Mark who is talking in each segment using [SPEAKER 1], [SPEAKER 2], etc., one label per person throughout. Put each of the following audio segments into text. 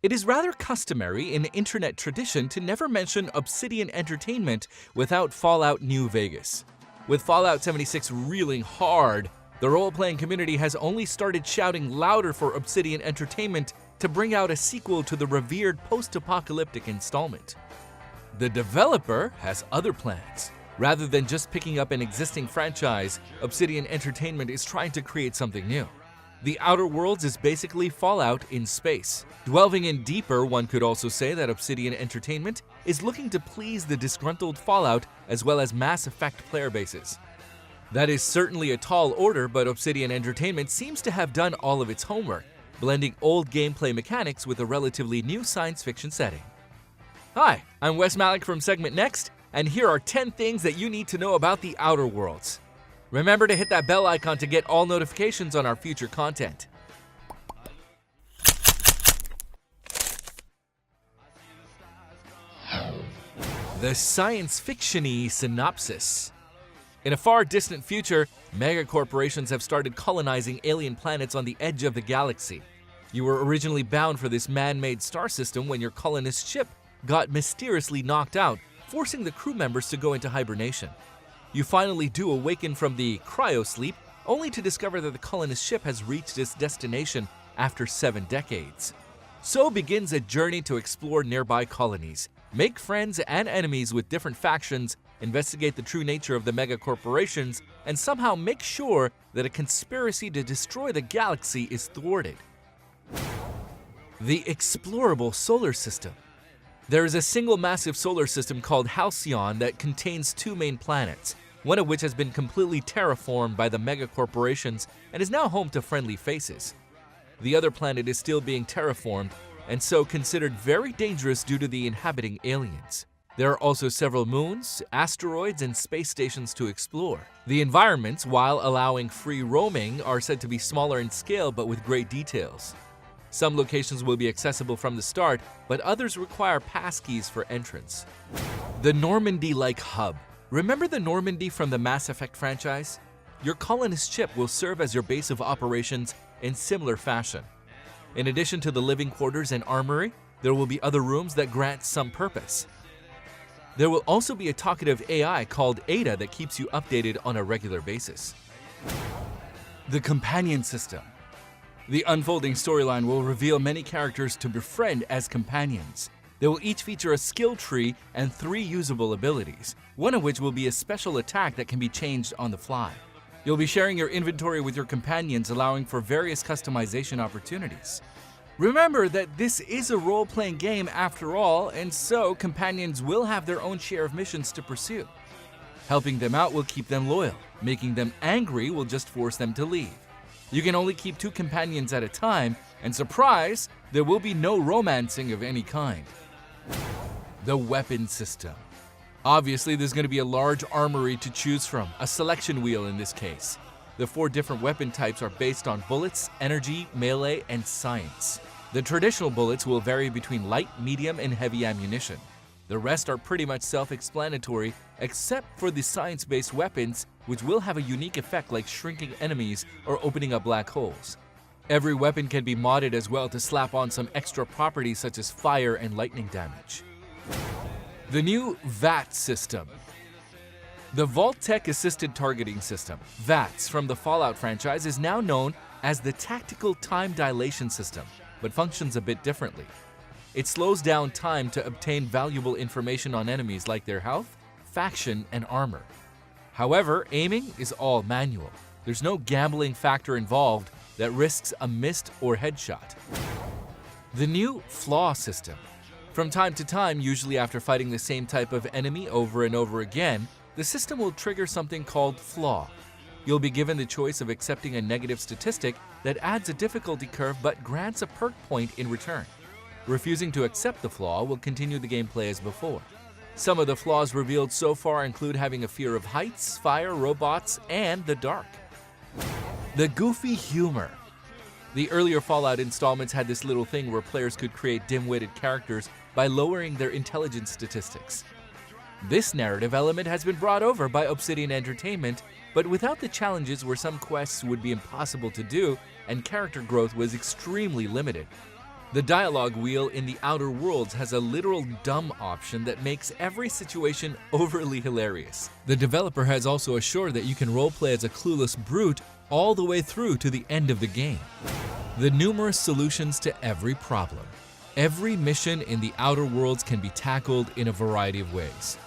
[SPEAKER 1] It is rather customary in internet tradition to never mention Obsidian Entertainment without Fallout New Vegas. With Fallout 76 reeling hard, the role-playing community has only started shouting louder for Obsidian Entertainment to bring out a sequel to the revered post-apocalyptic installment. The developer has other plans. Rather than just picking up an existing franchise, Obsidian Entertainment is trying to create something new. The Outer Worlds is basically Fallout in space. Delving in deeper, one could also say that Obsidian Entertainment is looking to please the disgruntled Fallout as well as Mass Effect player bases. That is certainly a tall order, but Obsidian Entertainment seems to have done all of its homework, blending old gameplay mechanics with a relatively new science fiction setting. Hi, I'm Wes Malik from SegmentNext, and here are 10 things that you need to know about the Outer Worlds. Remember to hit that bell icon to get all notifications on our future content. The science fiction-y synopsis. In a far distant future, megacorporations have started colonizing alien planets on the edge of the galaxy. You were originally bound for this man-made star system when your colonist ship got mysteriously knocked out, forcing the crew members to go into hibernation. You finally do awaken from the cryosleep, only to discover that the colonist ship has reached its destination after 7 decades. So begins a journey to explore nearby colonies, make friends and enemies with different factions, investigate the true nature of the megacorporations, and somehow make sure that a conspiracy to destroy the galaxy is thwarted. The explorable solar system. There is a single massive solar system called Halcyon that contains 2 main planets, one of which has been completely terraformed by the megacorporations and is now home to friendly faces. The other planet is still being terraformed and so considered very dangerous due to the inhabiting aliens. There are also several moons, asteroids, and space stations to explore. The environments, while allowing free roaming, are said to be smaller in scale but with great details. Some locations will be accessible from the start, but others require passkeys for entrance. The Normandy-like hub. Remember the Normandy from the Mass Effect franchise? Your colonist ship will serve as your base of operations in similar fashion. In addition to the living quarters and armory, there will be other rooms that grant some purpose. There will also be a talkative AI called Ada that keeps you updated on a regular basis. The companion system. The unfolding storyline will reveal many characters to befriend as companions. They will each feature a skill tree and 3 usable abilities, one of which will be a special attack that can be changed on the fly. You'll be sharing your inventory with your companions, allowing for various customization opportunities. Remember that this is a role-playing game after all, and so companions will have their own share of missions to pursue. Helping them out will keep them loyal. Making them angry will just force them to leave. You can only keep 2 companions at a time, and surprise, there will be no romancing of any kind. The weapon system. Obviously, there's going to be a large armory to choose from, a selection wheel in this case. The 4 different weapon types are based on bullets, energy, melee, and science. The traditional bullets will vary between light, medium, and heavy ammunition. The rest are pretty much self-explanatory, except for the science-based weapons, which will have a unique effect like shrinking enemies or opening up black holes. Every weapon can be modded as well to slap on some extra properties such as fire and lightning damage. The new VAT system. The Vault-Tec Assisted Targeting System, VATS, from the Fallout franchise is now known as the Tactical Time Dilation System, but functions a bit differently. It slows down time to obtain valuable information on enemies like their health, faction, and armor. However, aiming is all manual. There's no gambling factor involved that risks a missed or headshot. The new Flaw System. From time to time, usually after fighting the same type of enemy over and over again, the system will trigger something called Flaw. You'll be given the choice of accepting a negative statistic that adds a difficulty curve but grants a perk point in return. Refusing to accept the flaw will continue the gameplay as before. Some of the flaws revealed so far include having a fear of heights, fire, robots, and the dark. The goofy humor. The earlier Fallout installments had this little thing where players could create dim-witted characters by lowering their intelligence statistics. This narrative element has been brought over by Obsidian Entertainment, but without the challenges where some quests would be impossible to do and character growth was extremely limited. The dialogue wheel in The Outer Worlds has a literal dumb option that makes every situation overly hilarious. The developer has also assured that you can roleplay as a clueless brute all the way through to the end of the game. The numerous solutions to every problem. Every mission in The Outer Worlds can be tackled in a variety of ways.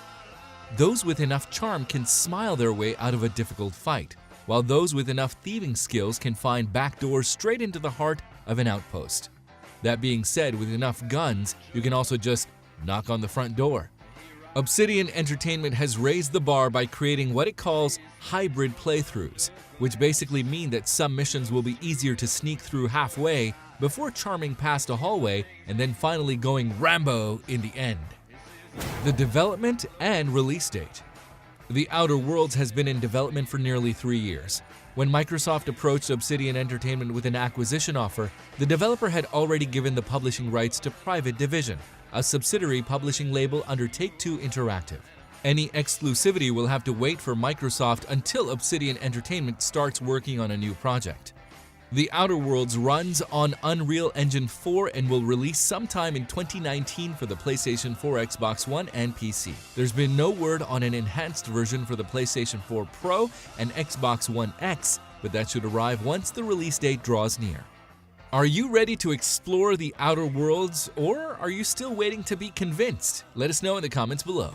[SPEAKER 1] Those with enough charm can smile their way out of a difficult fight, while those with enough thieving skills can find backdoors straight into the heart of an outpost. That being said, with enough guns, you can also just knock on the front door. Obsidian Entertainment has raised the bar by creating what it calls hybrid playthroughs, which basically mean that some missions will be easier to sneak through halfway before charming past a hallway and then finally going Rambo in the end. The development and release date. The Outer Worlds has been in development for nearly 3 years. When Microsoft approached Obsidian Entertainment with an acquisition offer, the developer had already given the publishing rights to Private Division, a subsidiary publishing label under Take-Two Interactive. Any exclusivity will have to wait for Microsoft until Obsidian Entertainment starts working on a new project. The Outer Worlds runs on Unreal Engine 4 and will release sometime in 2019 for the PlayStation 4, Xbox One, and PC. There's been no word on an enhanced version for the PlayStation 4 Pro and Xbox One X, but that should arrive once the release date draws near. Are you ready to explore The Outer Worlds, or are you still waiting to be convinced? Let us know in the comments below.